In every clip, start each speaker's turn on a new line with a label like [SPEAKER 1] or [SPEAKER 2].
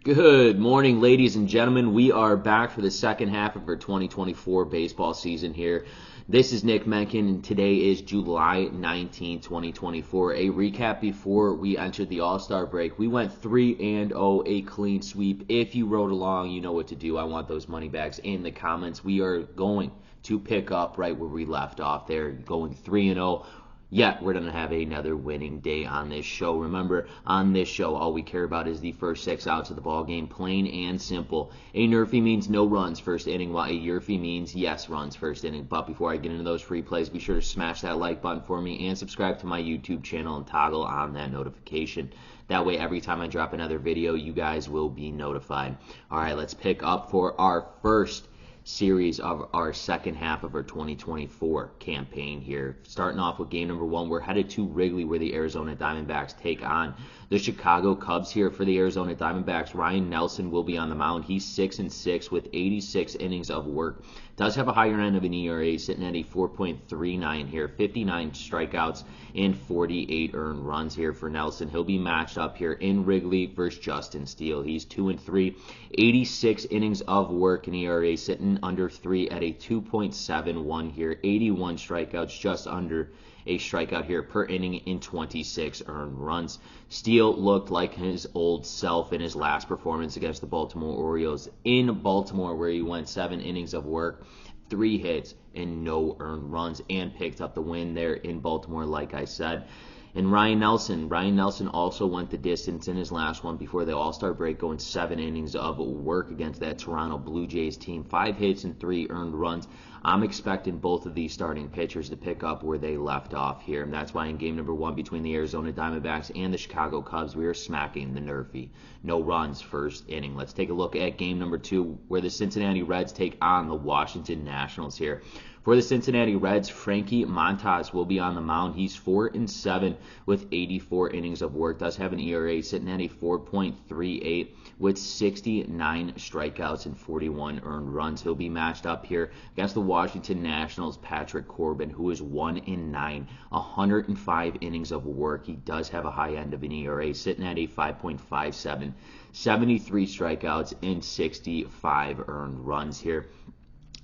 [SPEAKER 1] Good morning, ladies and gentlemen. We are back for the second half of our 2024 baseball season here. This is Nick Menken, and today is July 19, 2024. A recap before we entered the All-Star break. We went 3-0, a clean sweep. If you rode along, you know what to do. I want those money bags in the comments. We are going to pick up right where we left off there, going 3-0. Yet we're going to have another winning day on this show. Remember, on this show, all we care about is the first 6 outs of the ball game, plain and simple. A NRFI means no runs first inning, while a YRFI means yes runs first inning. But before I get into those free plays, be sure to smash that like button for me and subscribe to my YouTube channel and toggle on that notification. That way, every time I drop another video, you guys will be notified. All right, let's pick up for our first series of our second half of our 2024 campaign here. Starting off with game number 1, we're headed to Wrigley where the Arizona Diamondbacks take on the Chicago Cubs here. For the Arizona Diamondbacks, Ryan Nelson will be on the mound. He's 6-6 with 86 innings of work. Does have a higher end of an ERA, sitting at a 4.39 here, 59 strikeouts and 48 earned runs here for Nelson. He'll be matched up here in Wrigley versus Justin Steele. He's 2-3, 86 innings of work, and ERA sitting under 3 at a 2.71 here, 81 strikeouts, just under a strikeout here per inning in 26 earned runs. Steele looked like his old self in his last performance against the Baltimore Orioles in Baltimore, where he went 7 innings of work, 3 hits, and no earned runs, and picked up the win there in Baltimore, like I said. And Ryan Nelson also went the distance in his last one before the All-Star break, going 7 innings of work against that Toronto Blue Jays team, 5 hits and 3 earned runs. I'm expecting both of these starting pitchers to pick up where they left off here, and that's why in game number 1 between the Arizona Diamondbacks and the Chicago Cubs, we are smacking the NRFI. No runs first inning. Let's take a look at game number 2, where the Cincinnati Reds take on the Washington Nationals here. For the Cincinnati Reds, Frankie Montas will be on the mound. He's 4-7 with 84 innings of work. Does have an ERA sitting at a 4.38 with 69 strikeouts and 41 earned runs. He'll be matched up here against the Washington Nationals' Patrick Corbin, who is 1-9, 105 innings of work. He does have a high end of an ERA sitting at a 5.57, 73 strikeouts and 65 earned runs here.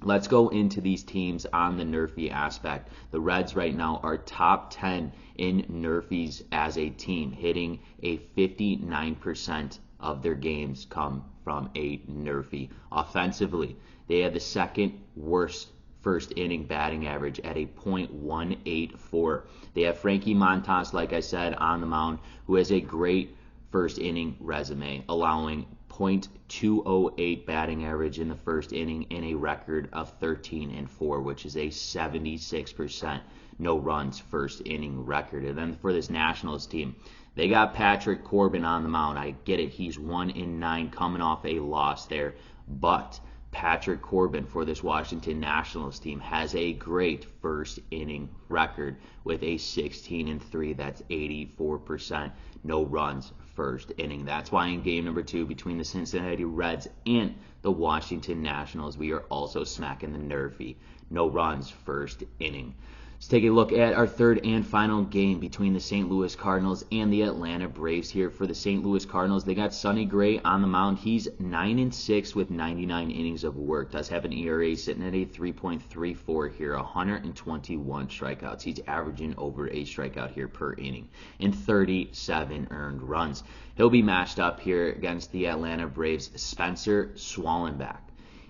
[SPEAKER 1] Let's go into these teams on the NRFI aspect. The Reds right now are top 10 in NRFIs as a team, hitting a 59% of their games come from a NRFI. Offensively, they have the second worst first inning batting average at a .184. They have Frankie Montas, like I said, on the mound, who has a great first inning resume, allowing .208 batting average in the first inning and a record of 13-4, which is a 76% no runs first inning record. And then for this Nationals team, they got Patrick Corbin on the mound. I get it, he's 1-9 coming off a loss there, but Patrick Corbin for this Washington Nationals team has a great first inning record with a 16-3. That's 84% no runs first inning. That's why in game number 2 between the Cincinnati Reds and the Washington Nationals, we are also smacking the NRFI. No runs first inning. Let's take a look at our third and final game between the St. Louis Cardinals and the Atlanta Braves here. For the St. Louis Cardinals, they got Sonny Gray on the mound. He's 9-6 with 99 innings of work. Does have an ERA sitting at a 3.34 here, 121 strikeouts. He's averaging over a strikeout here per inning and 37 earned runs. He'll be matched up here against the Atlanta Braves' Spencer Swallenbach.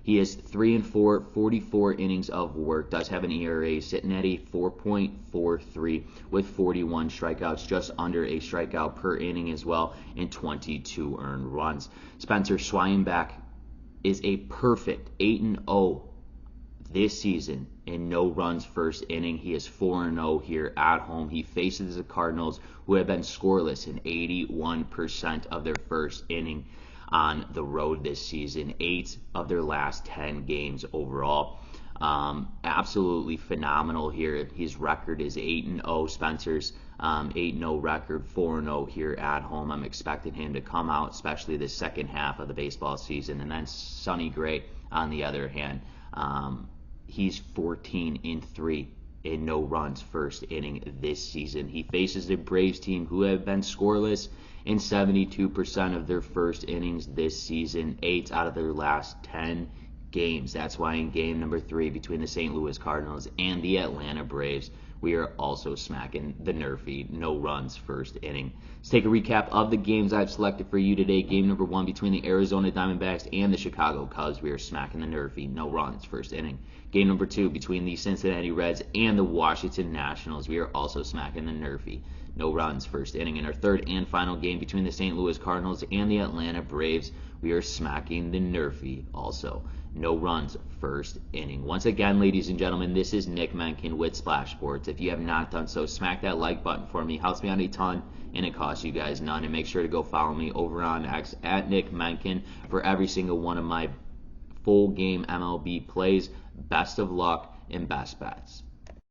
[SPEAKER 1] He is 3-4, 44 innings of work. Does have an ERA sitting at a 4.43 with 41 strikeouts, just under a strikeout per inning as well, and 22 earned runs. Spencer Swallenbach is a perfect 8-0 this season in no runs first inning. He is 4-0 here at home. He faces the Cardinals, who have been scoreless in 81% of their first inning on the road this season, 8 of their last 10 games overall. Absolutely phenomenal here. His record is 8-0. Spencer's 8-0 record, 4-0 here at home. I'm expecting him to come out, especially the second half of the baseball season. And then Sonny Gray, on the other hand, he's 14-3 in no runs first inning this season. He faces the Braves team, who have been scoreless in 72% of their first innings this season, 8 out of their last 10 games. That's why in game number 3 between the St. Louis Cardinals and the Atlanta Braves, we are also smacking the NRFI, no runs first inning. Let's take a recap of the games I've selected for you today. Game number 1 between the Arizona Diamondbacks and the Chicago Cubs, we are smacking the NRFI, no runs first inning. Game number 2 between the Cincinnati Reds and the Washington Nationals, we are also smacking the NRFI, no runs first inning. In our third and final game between the St. Louis Cardinals and the Atlanta Braves, we are smacking the NRFI also, no runs first inning. Once again, ladies and gentlemen, this is Nick Menken with Splash Sports. If you have not done so, smack that like button for me. It helps me out a ton, and it costs you guys none. And make sure to go follow me over on X at Nick Menken for every single one of my full game MLB plays. Best of luck and best bets.